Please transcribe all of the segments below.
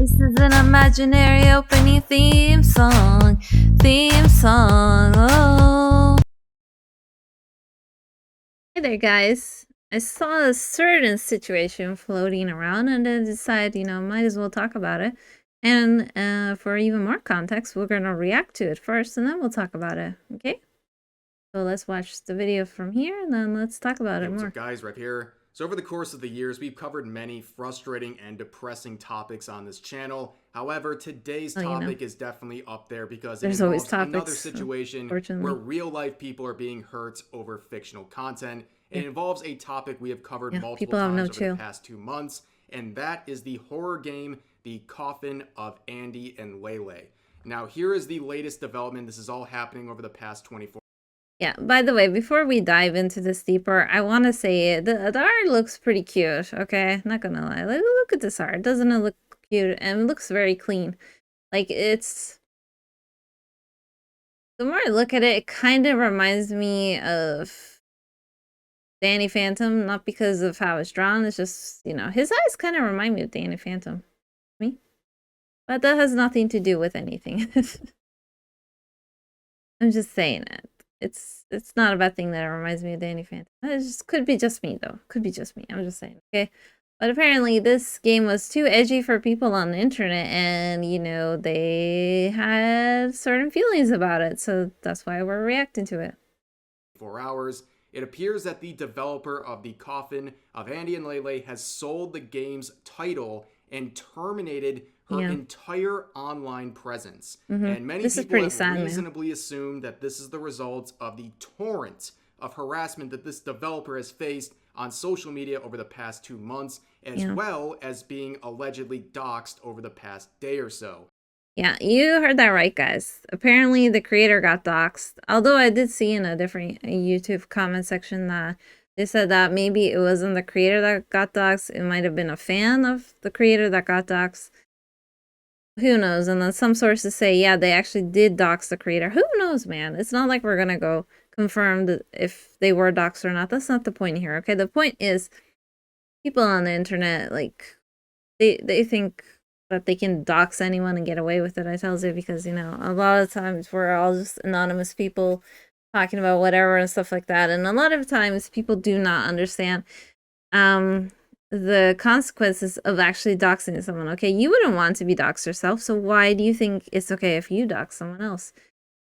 This is an imaginary opening theme song. Oh. Hey there, guys. I saw a certain situation floating around and then decided, might as well talk about it. And for even more context, we're going to react to it first and then we'll talk about it. Okay? So let's watch the video from here and then let's talk about it more. What's up, guys? Right here. So over the course of the years, we've covered many frustrating and depressing topics on this channel. However, today's topic is definitely up there because it involves another situation where real-life people are being hurt over fictional content. It involves a topic we have covered multiple times over the past 2 months, and that is the horror game, The Coffin of Andy and Leyley. Now, here is the latest development. This is all happening over the past 24 hours. Yeah, by the way, before we dive into this deeper, I want to say the art looks pretty cute, okay? Not gonna lie. Like, look at this art. Doesn't it look cute? And it looks very clean. Like, it's... The more I look at it, it kind of reminds me of Danny Phantom. Not because of how it's drawn. It's just, his eyes kind of remind me of Danny Phantom. Me? But that has nothing to do with anything. I'm just saying it. It's not a bad thing that it reminds me of Danny Phantom. It just could be just me though. Could be just me. I'm just saying. Okay. But apparently this game was too edgy for people on the internet and they had certain feelings about it. So that's why we're reacting to it. 4 hours. It appears that the developer of The Coffin of Andy and Leyley has sold the game's title and terminated her entire online presence. And many people have reasonably assumed that this is the result of the torrent of harassment that this developer has faced on social media over the past 2 months, as well as being allegedly doxxed over the past day or so. Yeah, you heard that right, guys. Apparently the creator got doxxed, although I did see in a different YouTube comment section that they said that maybe it wasn't the creator that got doxxed, it might have been a fan of the creator that got doxxed. Who knows? And then some sources say, yeah, they actually did dox the creator. Who knows, man? It's not like we're gonna go confirm if they were doxed or not. That's not the point here, okay? The point is, people on the internet, like, they think that they can dox anyone and get away with it, I tells you, because, a lot of times we're all just anonymous people talking about whatever and stuff like that. And a lot of times people do not understand the consequences of actually doxing someone. Okay, you wouldn't want to be doxed yourself, so why do you think it's okay if you dox someone else?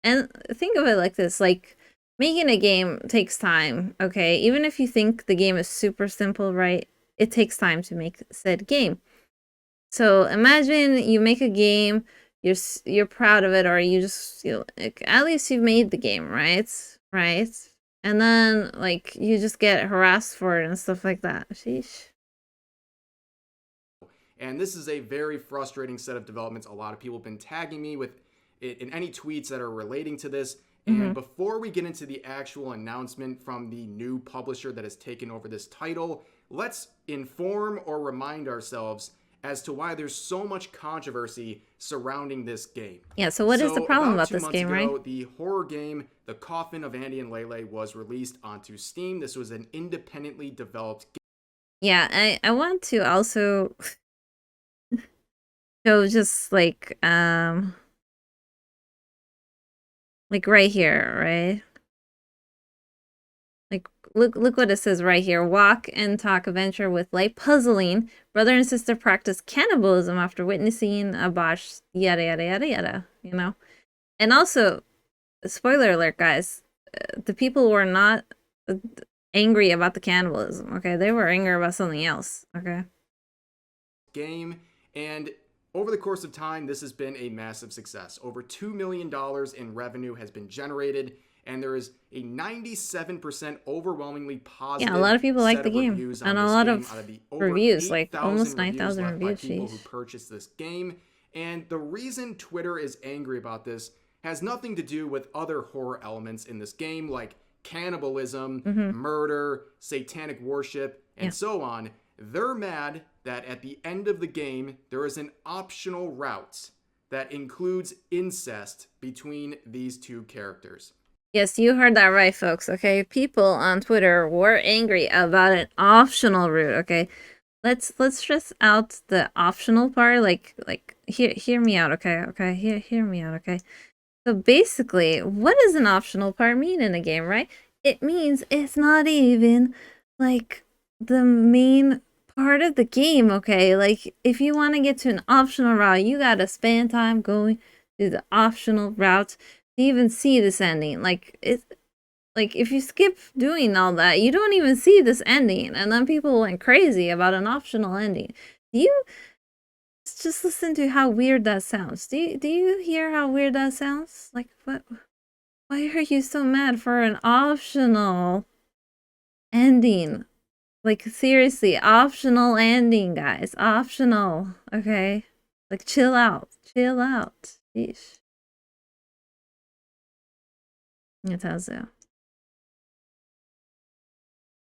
And think of it like this, like, making a game takes time, okay? Even if you think the game is super simple, right? It takes time to make said game. So imagine you make a game, you're proud of it, or you just feel like at least you've made the game, right? And then, like, you just get harassed for it and stuff like that. Sheesh. And this is a very frustrating set of developments. A lot of people have been tagging me with it in any tweets that are relating to this. And before we get into the actual announcement from the new publisher that has taken over this title, let's inform or remind ourselves as to why there's so much controversy surrounding this game. Yeah, so what is the problem about this game, right? The horror game, The Coffin of Andy and Leyley, was released onto Steam. This was an independently developed game. Yeah, I want to also show just like right here, right? Like, look what it says right here. Walk and talk adventure with light puzzling. Brother and sister practice cannibalism after witnessing a botch, yada, yada, yada, yada, And also, spoiler alert, guys, the people were not angry about the cannibalism, okay? They were angry about something else, okay? Game, and over the course of time, this has been a massive success. Over $2 million in revenue has been generated, and there is a 97% overwhelmingly positive. Yeah, a lot of people like the game, and a lot of reviews, like almost 9,000 reviews. People who purchased this game, and the reason Twitter is angry about this has nothing to do with other horror elements in this game, like cannibalism, murder, satanic worship, and so on. They're mad that at the end of the game, there is an optional route that includes incest between these two characters. Yes, you heard that right, folks, okay? People on Twitter were angry about an optional route, okay? let's stress out the optional part. Like hear me out, okay? Okay, hear me out, okay? So basically, what does an optional part mean in a game, right? It means it's not even like the main part of the game, okay? Like if you want to get to an optional route, you gotta spend time going through the optional route to even see this ending. Like it's like if you skip doing all that, you don't even see this ending, and then people went crazy about an optional ending. Do you just listen to how weird that sounds? Do you hear how weird that sounds? Like what? Why are you so mad for an optional ending? Like seriously, optional ending, guys. Optional. Okay? Like chill out. Chill out. Yeesh. It tells you.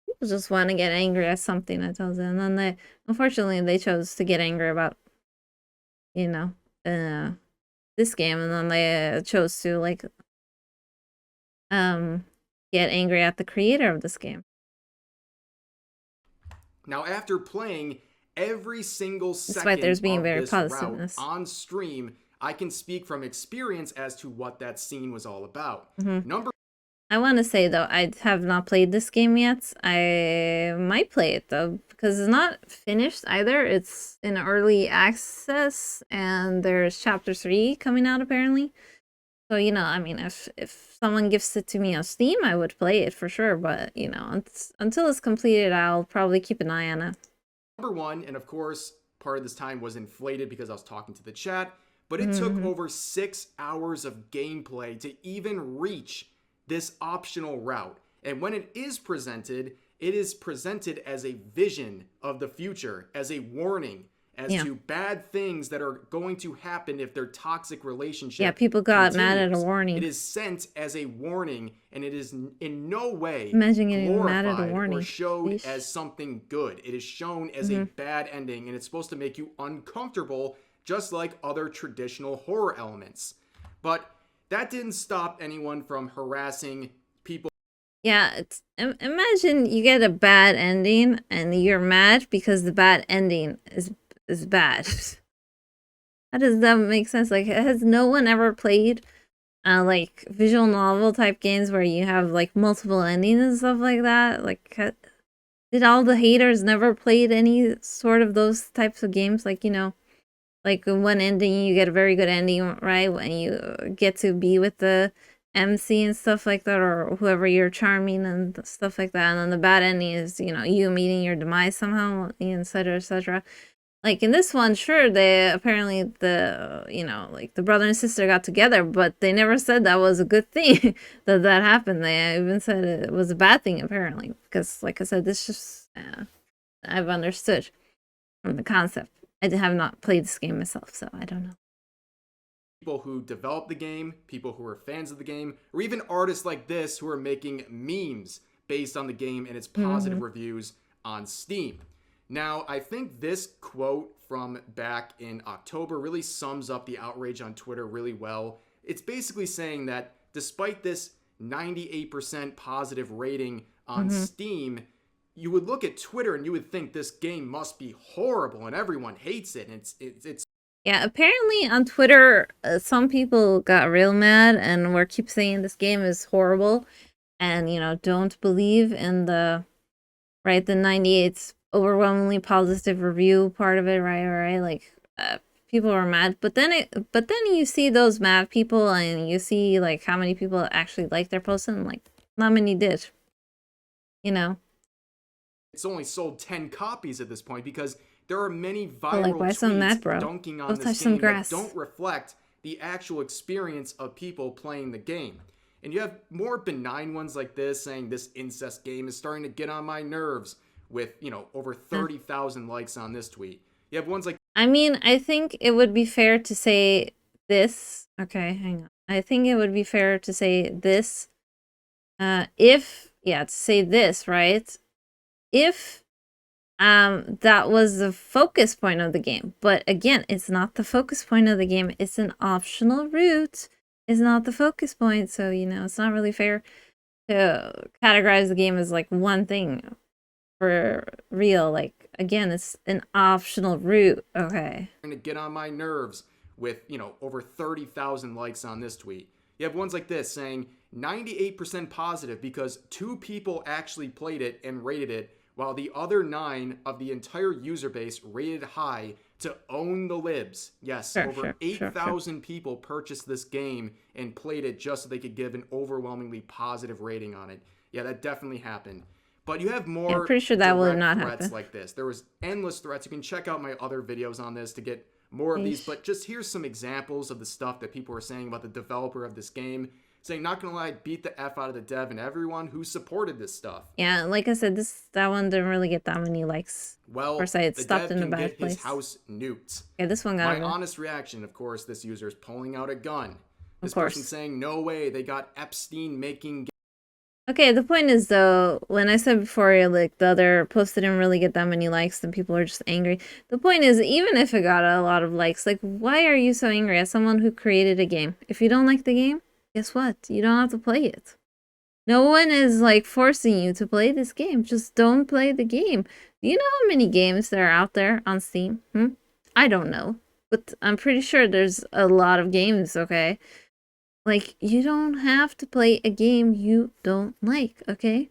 People just want to get angry at something, it tells you. And then they unfortunately they chose to get angry about, you know, this game, and then they chose to like get angry at the creator of this game. Now, after playing every single Despite there's second being of very this route positiveness on stream, I can speak from experience as to what that scene was all about. I want to say though, I have not played this game yet. I might play it though, because it's not finished either. It's in early access, and there's chapter 3 coming out apparently. So, you know, I mean, if someone gives it to me on Steam, I would play it for sure. But, you know, until it's completed, I'll probably keep an eye on it. Number one, and of course, part of this time was inflated because I was talking to the chat, but it took over 6 hours of gameplay to even reach this optional route. And when it is presented as a vision of the future, as a warning, as to bad things that are going to happen if their toxic relationship people got continues. mad at a warning. It is sent as a warning, and it is in no way glorified or showed as something good. It is shown as a bad ending, and it's supposed to make you uncomfortable, just like other traditional horror elements. But that didn't stop anyone from harassing people. Yeah, it's imagine you get a bad ending and you're mad because the bad ending is bad. How does that make sense? Like, has no one ever played like visual novel type games where you have like multiple endings and stuff like that? Like, did all the haters never played any sort of those types of games? Like, you know, like one ending you get a very good ending, right? When you get to be with the MC and stuff like that, or whoever you're charming and stuff like that. And then the bad ending is, you know, you meeting your demise somehow, etc., etc. Like in this one, sure, they apparently you know, like the brother and sister got together, but they never said that was a good thing that happened. They even said it was a bad thing apparently, because like I said, this just I've understood from the concept. I have not played this game myself, so I don't know. People who develop the game, people who are fans of the game, or even artists like this who are making memes based on the game and its positive reviews on Steam. Now, I think this quote from back in October really sums up the outrage on Twitter really well. It's basically saying that despite this 98% positive rating on Steam, you would look at Twitter and you would think this game must be horrible and everyone hates it. And it's yeah, apparently on Twitter, some people got real mad and were keep saying this game is horrible, and you know, don't believe in the 98's overwhelmingly positive review part of it, right? Like people were mad, but then you see those mad people and you see like how many people actually like their post, and like not many did. You know, it's only sold 10 copies at this point because there are many viral tweets dunking on this game that don't reflect the actual experience of people playing the game. And you have more benign ones like this saying this incest game is starting to get on my nerves with, you know, over 30,000 likes on this tweet. You have ones like... I mean, I think it would be fair to say this. Okay, hang on. I think it would be fair to say this. To say this, right? If that was the focus point of the game. But again, it's not the focus point of the game. It's an optional route. It's not the focus point. So, you know, it's not really fair to categorize the game as like one thing for real. Like, Again, it's an optional route. Okay. To get on my nerves with, over 30,000 likes on this tweet. You have ones like this saying 98% positive because 2 people actually played it and rated it, while the other 9 of the entire user base rated high to own the libs. Yes, over 8,000 people purchased this game and played it just so they could give an overwhelmingly positive rating on it. Yeah, that definitely happened. But you have more pretty sure that would not threats happen. like this. There was endless threats. You can check out my other videos on this to get more of these. But just here's some examples of the stuff that people were saying about the developer of this game. Saying, not gonna lie, beat the F out of the dev and everyone who supported this stuff. Yeah, like I said, that one didn't really get that many likes. Well, of course, I had stopped in a bad get place. His house nuked. Yeah, this one got my honest reaction, of course, this user is pulling out a gun. This of course. person saying, no way, they got Epstein making. Okay, the point is though, when I said before, like the other post didn't really get that many likes, then people are just angry. The point is, even if it got a lot of likes, like why are you so angry as someone who created a game? If you don't like the game, guess what? You don't have to play it. No one is like forcing you to play this game. Just don't play the game. Do you know how many games there are out there on Steam? I don't know, but I'm pretty sure there's a lot of games, okay? Like, you don't have to play a game you don't like, okay?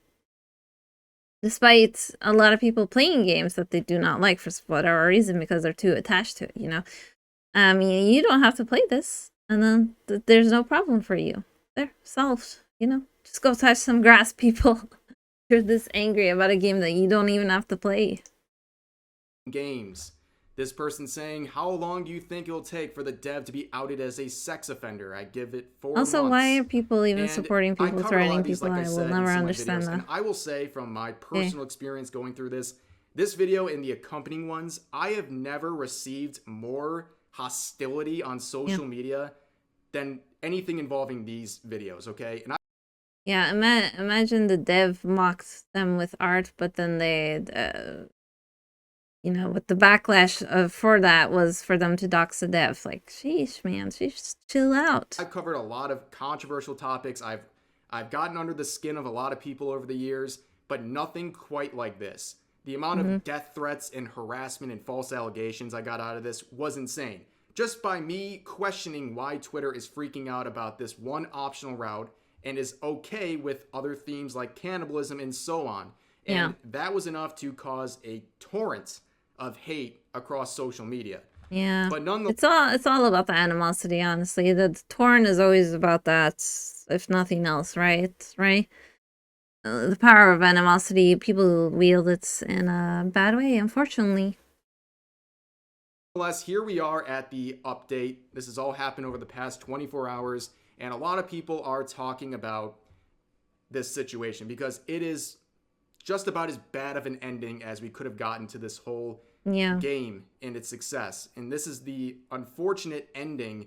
Despite a lot of people playing games that they do not like for whatever reason because they're too attached to it, you know? I mean, you don't have to play this, and then there's no problem for you. There, solved, you know? Just go touch some grass, people. You're this angry about a game that you don't even have to play. Games. This person saying, how long do you think it'll take for the dev to be outed as a sex offender? I give it 4 months. Also, why are people even supporting people, threatening people? I will never understand that. And I will say from my personal experience going through this video and the accompanying ones, I have never received more hostility on social media than anything involving these videos, okay? And yeah, imagine the dev mocked them with art, but then they... you know, what the backlash for that was for them to dox the dev. Like, sheesh, man, just chill out. I've covered a lot of controversial topics. I've gotten under the skin of a lot of people over the years, but nothing quite like this. The amount of death threats and harassment and false allegations I got out of this was insane. Just by me questioning why Twitter is freaking out about this one optional route and is okay with other themes like cannibalism and so on. And that was enough to cause a torrent of hate across social media. Yeah, but nonetheless, it's all about the animosity. Honestly, the torrent is always about that, if nothing else, right? The power of animosity, people wield it in a bad way, unfortunately. Nonetheless, here we are at the update. This has all happened over the past 24 hours, and a lot of people are talking about this situation because it is just about as bad of an ending as we could have gotten to this whole game and its success. And this is the unfortunate ending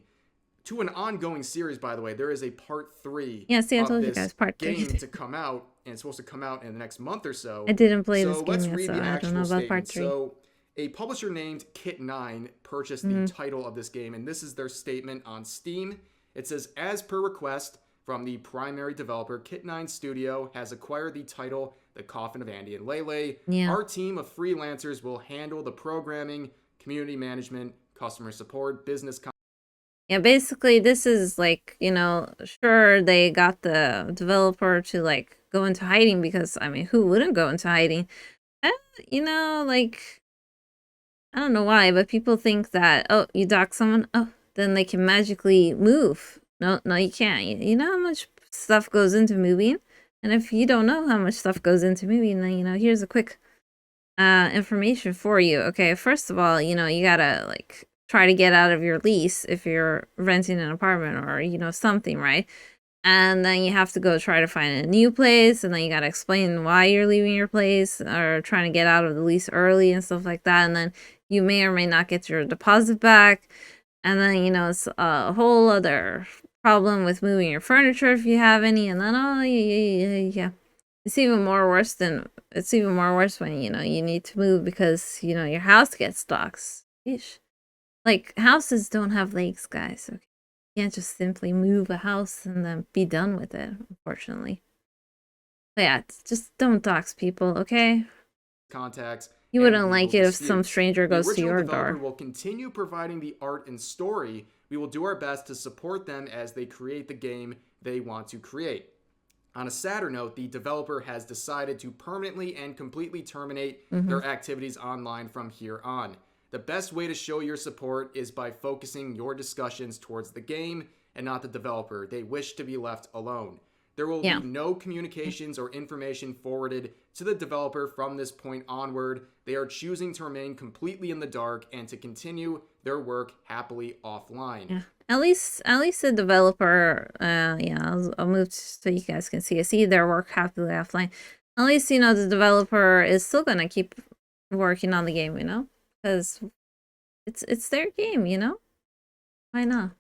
to an ongoing series, by the way. There is a part 3 I told you guys, part 3 game to come out, and it's supposed to come out in the next month or so. I didn't play this game let's yet, read so the I don't know about part 3. So a publisher named Kit9 purchased the title of this game, and this is their statement on Steam. It says, as per request from the primary developer, Kit9 Studio has acquired the title The Coffin of Andy and Leyley. Our team of freelancers will handle the programming, community management, customer support, business. Yeah, basically this is like, you know, sure, they got the developer to like go into hiding because, I mean, who wouldn't go into hiding? You know, like, I don't know why, but people think that, oh, you dox someone, oh, then they can magically move. No, you can't. You know how much stuff goes into moving? And if you don't know how much stuff goes into moving, then, you know, here's a quick information for you. Okay, first of all, you know, you gotta, like, try to get out of your lease if you're renting an apartment or, you know, something, right? And then you have to go try to find a new place, and then you gotta explain why you're leaving your place or trying to get out of the lease early and stuff like that. And then you may or may not get your deposit back. And then, you know, it's a whole other problem with moving your furniture if you have any. And then, oh, yeah. It's even worse when, you know, you need to move because, you know, your house gets doxxed. Eesh. Like, houses don't have legs, guys. Okay? You can't just simply move a house and then be done with it, unfortunately. But yeah, just don't dox people, okay? Contacts You and wouldn't legal like it if some disputes. stranger The goes to original your developer door. will continue providing the art and story. We will do our best to support them as they create the game they want to create. On a sadder note, the developer has decided to permanently and completely terminate their activities online from here on. The best way to show your support is by focusing your discussions towards the game and not the developer. They wish to be left alone. There will be no communications or information forwarded to the developer from this point onward. They are choosing to remain completely in the dark and to continue their work happily offline. Yeah. At least the developer, I'll move so you guys can see their work happily offline. At least, you know, the developer is still gonna keep working on the game, you know? Because it's their game, you know? Why not?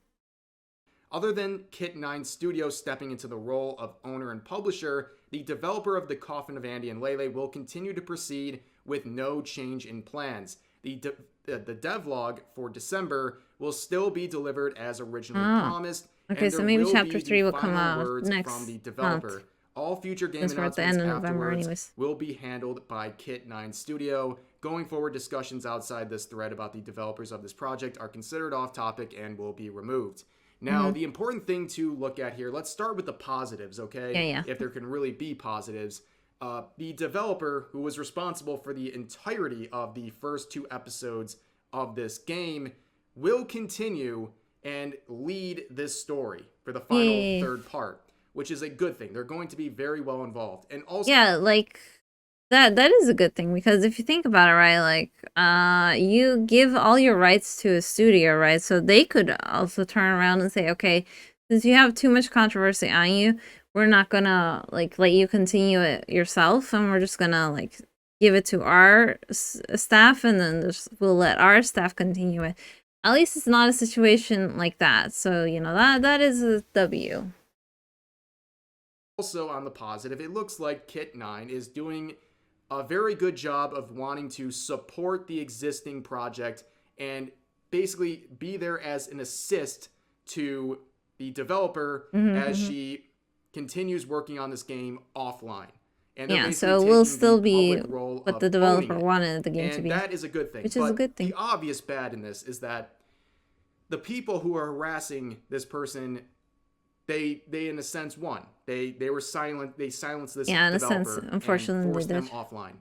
Other than Kit9 Studio stepping into the role of owner and publisher, the developer of The Coffin of Andy and Leyley will continue to proceed with no change in plans. The devlog for December will still be delivered as originally promised. Okay, and so maybe will chapter be 3 will final come out words next from the developer. month. All future game Since we're at the end announcements of November afterwards anyways. will be handled by Kit9 Studio. Going forward, discussions outside this thread about the developers of this project are considered off topic and will be removed. Now, the important thing to look at here, let's start with the positives, okay? Yeah. If there can really be positives. The developer who was responsible for the entirety of the first 2 episodes of this game will continue and lead this story for the final third part, which is a good thing. They're going to be very well involved. And also, yeah, like that is a good thing, because if you think about it, right, like you give all your rights to a studio, right? So they could also turn around and say, okay, since you have too much controversy on you, we're not gonna like let you continue it yourself, and we're just gonna like give it to our staff, and then we'll let our staff continue it. At least it's not a situation like that. So, you know, that is a W. Also on the positive, it looks like Kit9 is doing a very good job of wanting to support the existing project and basically be there as an assist to the developer as she continues working on this game offline. And yeah, so it will still be what the developer wanted the game to be. And that is a good thing. Which is a good thing. The obvious bad in this is that the people who are harassing this person, they in a sense won. They were silent. They silenced this developer. In a sense, unfortunately, and forced them offline.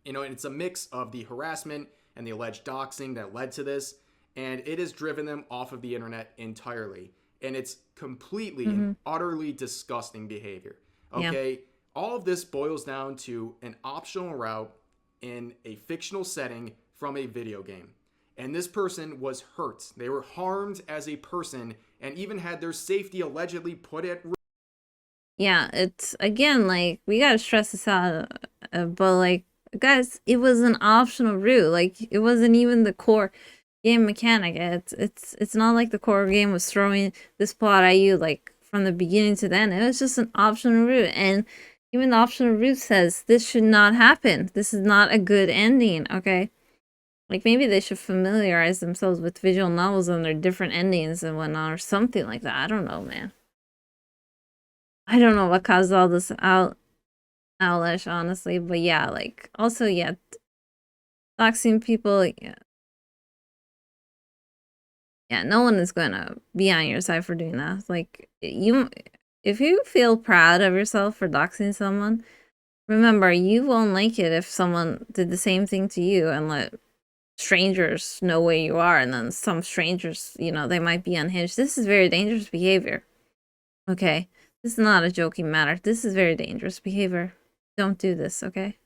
You know, and it's a mix of the harassment and the alleged doxing that led to this, and it has driven them off of the internet entirely. And it's completely and utterly disgusting behavior. Okay, all of this boils down to an optional route in a fictional setting from a video game. And this person was hurt. They were harmed as a person and even had their safety allegedly put at risk. Yeah, it's, again, like, we gotta stress this out, but, like, guys, it was an optional route. Like, it wasn't even the core game mechanic. It's not like the core game was throwing this plot at you, like, from the beginning to the end. It was just an optional route, and even the optional route says this should not happen. This is not a good ending, okay? Like, maybe they should familiarize themselves with visual novels and their different endings and whatnot, or something like that. I don't know, man. I don't know what caused all this outlash, honestly. But yeah, like, also, yeah, doxing people, yeah, no one is gonna be on your side for doing that. Like, if you feel proud of yourself for doxing someone, remember, you won't like it if someone did the same thing to you and let strangers know where you are, and then some strangers, you know, they might be unhinged. This is very dangerous behavior. Okay? This is not a joking matter. This is very dangerous behavior. Don't do this, okay?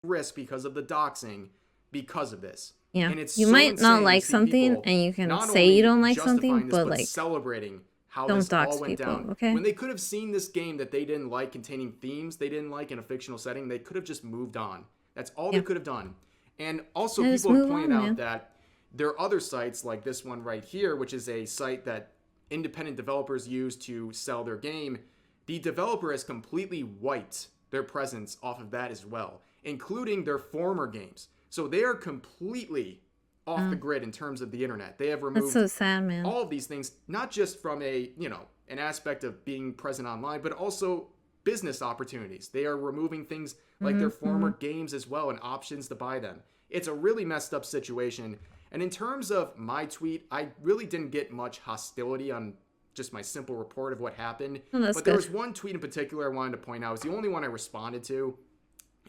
Risk because of the doxing, because of this. Yeah, and it's you so might not like something, and you can say you don't like something, but like, celebrating how don't this dox all went people, down. okay? When they could have seen this game that they didn't like containing themes they didn't like in a fictional setting, they could have just moved on. That's all they could have done. And also, people have pointed out that there are other sites like this one right here, which is a site that independent developers use to sell their game. The developer has completely wiped their presence off of that as well, including their former games. So they are completely off the grid in terms of the internet. They have removed that's so sad, man. all of these things, not just from a, you know, an aspect of being present online, but also business opportunities. They are removing things like their former games as well and options to buy them. It's a really messed up situation. And in terms of my tweet, I really didn't get much hostility on just my simple report of what happened. But there was one tweet in particular I wanted to point out. It was the only one I responded to.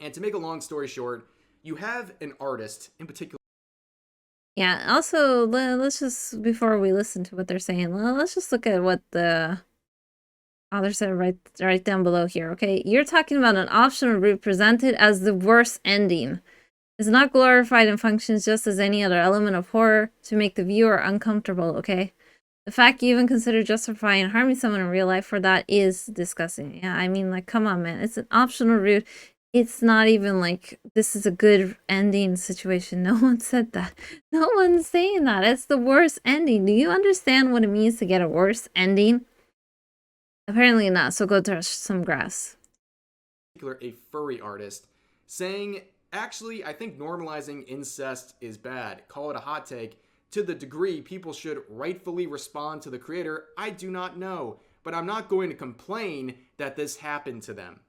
And to make a long story short, you have an artist in particular. Yeah, also, let's just, before we listen to what they're saying, let's just look at what the author said right down below here, okay? You're talking about an optional route presented as the worst ending. It's not glorified and functions just as any other element of horror to make the viewer uncomfortable, okay? The fact you even consider justifying harming someone in real life for that is disgusting. Yeah, I mean, like, come on, man. It's an optional route. It's not even like this is a good ending situation. No one said that. No one's saying that. It's the worst ending. Do you understand what it means to get a worse ending? Apparently not. So go touch some grass. A furry artist saying, actually, I think normalizing incest is bad. Call it a hot take. To the degree people should rightfully respond to the creator, I do not know. But I'm not going to complain that this happened to them.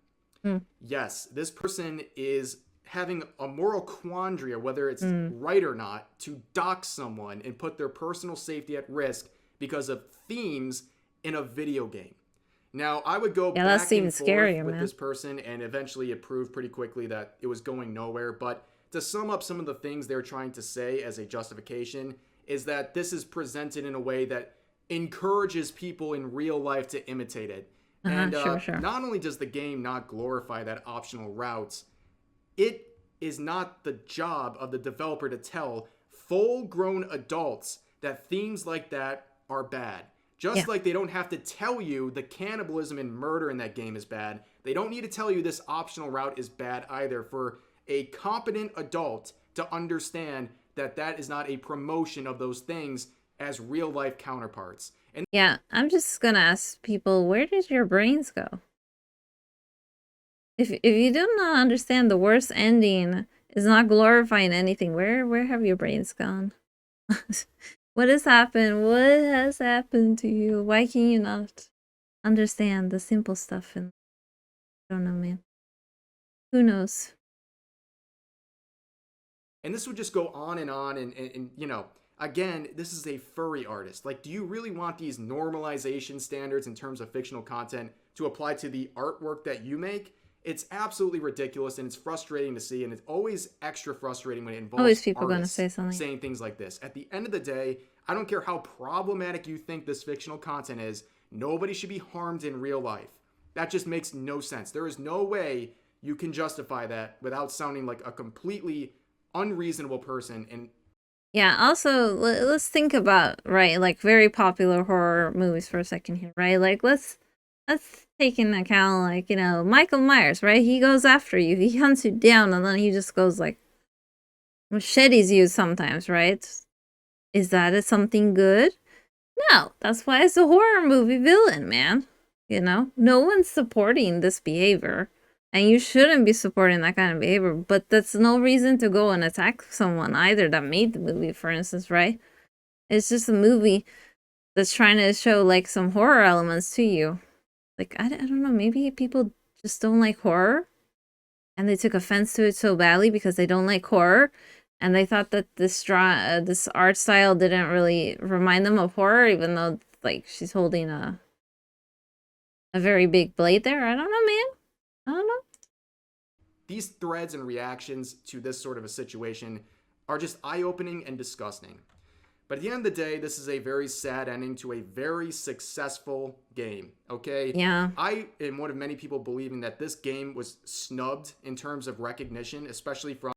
Yes, this person is having a moral quandary of whether it's right or not to dox someone and put their personal safety at risk because of themes in a video game. Now, I would go back and forth with this person, and eventually it proved pretty quickly that it was going nowhere. But to sum up some of the things they're trying to say as a justification is that this is presented in a way that encourages people in real life to imitate it. And not only does the game not glorify that optional routes, it is not the job of the developer to tell full-grown adults that themes like that are bad. Just like they don't have to tell you the cannibalism and murder in that game is bad, they don't need to tell you this optional route is bad either for a competent adult to understand that that is not a promotion of those things as real-life counterparts. And yeah, I'm just gonna ask people, where did your brains go? If you do not understand the worst ending is not glorifying anything, where have your brains gone? What has happened? What has happened to you? Why can you not understand the simple stuff? And I don't know, man. Who knows? And this would just go on and you know, again, this is a furry artist. Like, do you really want these normalization standards in terms of fictional content to apply to the artwork that you make? It's absolutely ridiculous, and it's frustrating to see, and it's always extra frustrating when it involves people gonna say something, saying things like this. At the end of the day, I don't care how problematic you think this fictional content is, nobody should be harmed in real life. That just makes no sense. There is no way you can justify that without sounding like a completely unreasonable person. And yeah, also, let's think about, right, like very popular horror movies for a second here, right? Like, let's take into account, like, you know, Michael Myers, right? He goes after you, he hunts you down, and then he just goes, like, machetes you sometimes, right? Is that something good? No, that's why it's a horror movie villain, man. You know, no one's supporting this behavior, and you shouldn't be supporting that kind of behavior, but that's no reason to go and attack someone either that made the movie, for instance, right? It's just a movie that's trying to show, like, some horror elements to you. Like, I don't know, maybe people just don't like horror, and they took offense to it so badly because they don't like horror, and they thought that this art style didn't really remind them of horror, even though, like, she's holding a very big blade there. I don't know, man. I don't know. These threads and reactions to this sort of a situation are just eye-opening and disgusting. But at the end of the day, this is a very sad ending to a very successful game, okay? Yeah. I am one of many people believing that this game was snubbed in terms of recognition, especially from...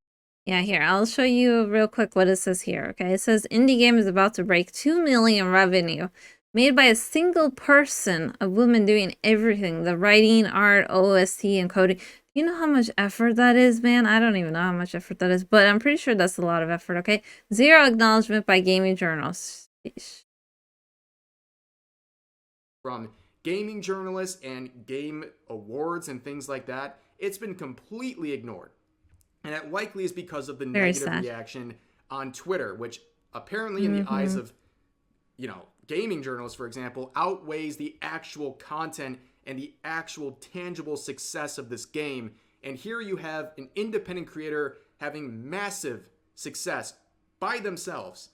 Yeah, here, I'll show you real quick what it says here, okay? It says, indie game is about to break 2 million revenue. Made by a single person, a woman doing everything. The writing, art, OST, and coding. You know how much effort that is, man? I don't even know how much effort that is, but I'm pretty sure that's a lot of effort, okay? Zero acknowledgement by gaming journals. From gaming journalists and game awards and things like that, it's been completely ignored. And that likely is because of the negative reaction on Twitter, which apparently in the eyes of, you know, gaming journalists, for example, outweighs the actual content and the actual tangible success of this game. And here you have an independent creator having massive success by themselves,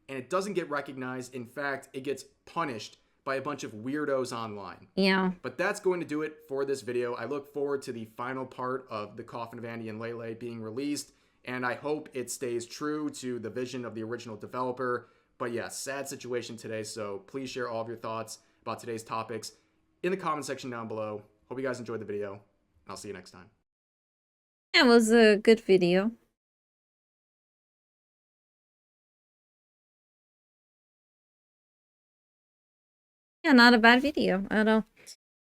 and it doesn't get recognized. In fact, it gets punished by a bunch of weirdos online. Yeah. But that's going to do it for this video. I look forward to the final part of The Coffin of Andy and Leyley being released, and I hope it stays true to the vision of the original developer. But yeah, sad situation today, so please share all of your thoughts about today's topics in the comment section down below. Hope you guys enjoyed the video, and I'll see you next time. It was a good video. Yeah, not a bad video at all.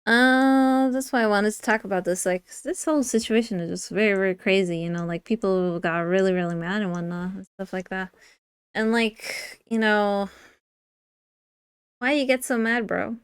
That's why I wanted to talk about this. Like, this whole situation is just very, very crazy, you know, like, people got really, really mad and whatnot, and stuff like that. And, like, you know, why you get so mad, bro?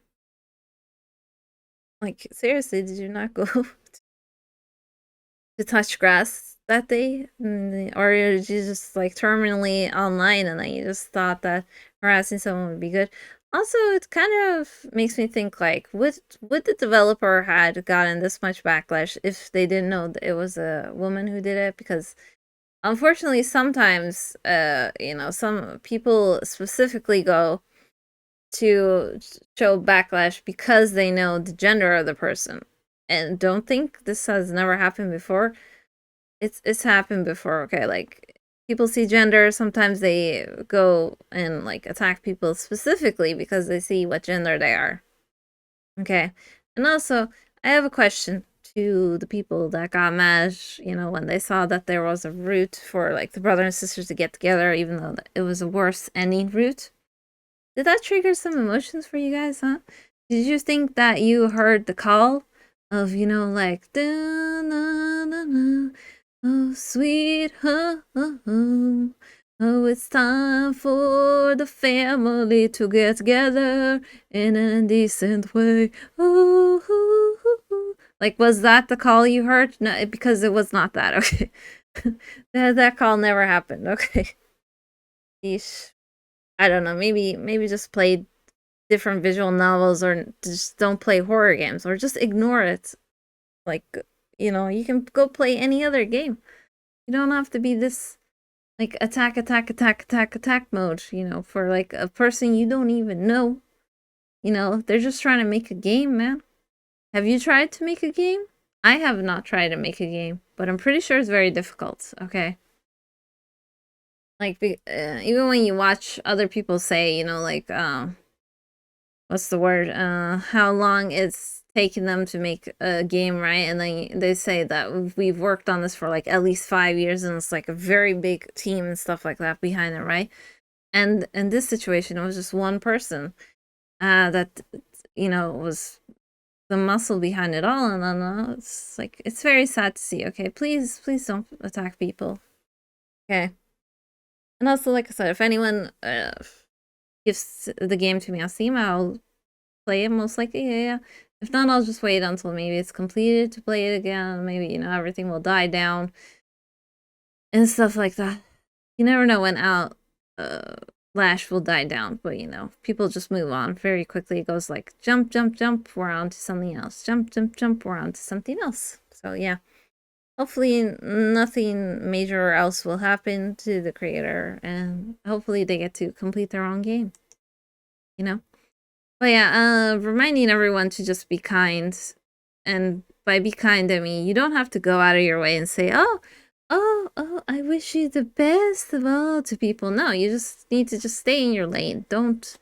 Like, seriously, did you not go to touch grass that day? Or did you just, like, terminally online and then you just thought that harassing someone would be good? Also, it kind of makes me think, like, would the developer had gotten this much backlash if they didn't know that it was a woman who did it? Because unfortunately, sometimes, you know, some people specifically go to show backlash because they know the gender of the person. And don't think this has never happened before. It's happened before, okay? Like, people see gender, sometimes they go and, like, attack people specifically because they see what gender they are. Okay? And also, I have a question to the people that got mad, you know, when they saw that there was a route for, like, the brother and sisters to get together, even though it was a worse ending route. Did that trigger some emotions for you guys, huh? Did you think that you heard the call of, you know, like, da-na-na-na, oh, sweet home, oh, it's time for the family to get together in a decent way. Oh, like, was that the call you heard? No, because it was not that, okay? that call never happened, okay? Yeesh. I don't know, maybe just play different visual novels, or just don't play horror games, or just ignore it. Like, you know, you can go play any other game. You don't have to be this, like, attack mode, you know, for, like, a person you don't even know. You know, they're just trying to make a game, man. Have you tried to make a game? I have not tried to make a game, but I'm pretty sure it's very difficult, okay? Like, even when you watch other people say, you know, like, what's the word? How long it's taking them to make a game, right? And then they say that we've worked on this for, like, at least 5 years, and it's, like, a very big team and stuff like that behind it, right? And in this situation, it was just one person that, you know, was the muscle behind it all. And then it's, like, it's very sad to see, okay? Please don't attack people, okay? And also, like I said, if anyone gives the game to me on Steam, I'll play it most likely, yeah. If not, I'll just wait until maybe it's completed to play it again. Maybe, you know, everything will die down and stuff like that. You never know when Lash will die down, but, you know, people just move on very quickly. It goes like jump, we're on to something else. Jump, we're on to something else. So, yeah. Hopefully nothing major else will happen to the creator, and hopefully they get to complete their own game, you know? But yeah, reminding everyone to just be kind. And by be kind, I mean, you don't have to go out of your way and say, oh, I wish you the best of all to people. No, you just need to just stay in your lane. Don't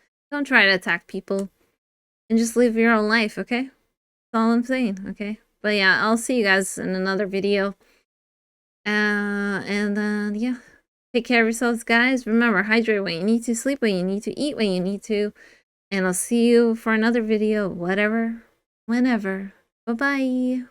try to attack people, and just live your own life, okay? That's all I'm saying, okay? But yeah, I'll see you guys in another video. And then, yeah. Take care of yourselves, guys. Remember, hydrate when you need to, sleep when you need to, eat when you need to. And I'll see you for another video, whatever, whenever. Bye-bye.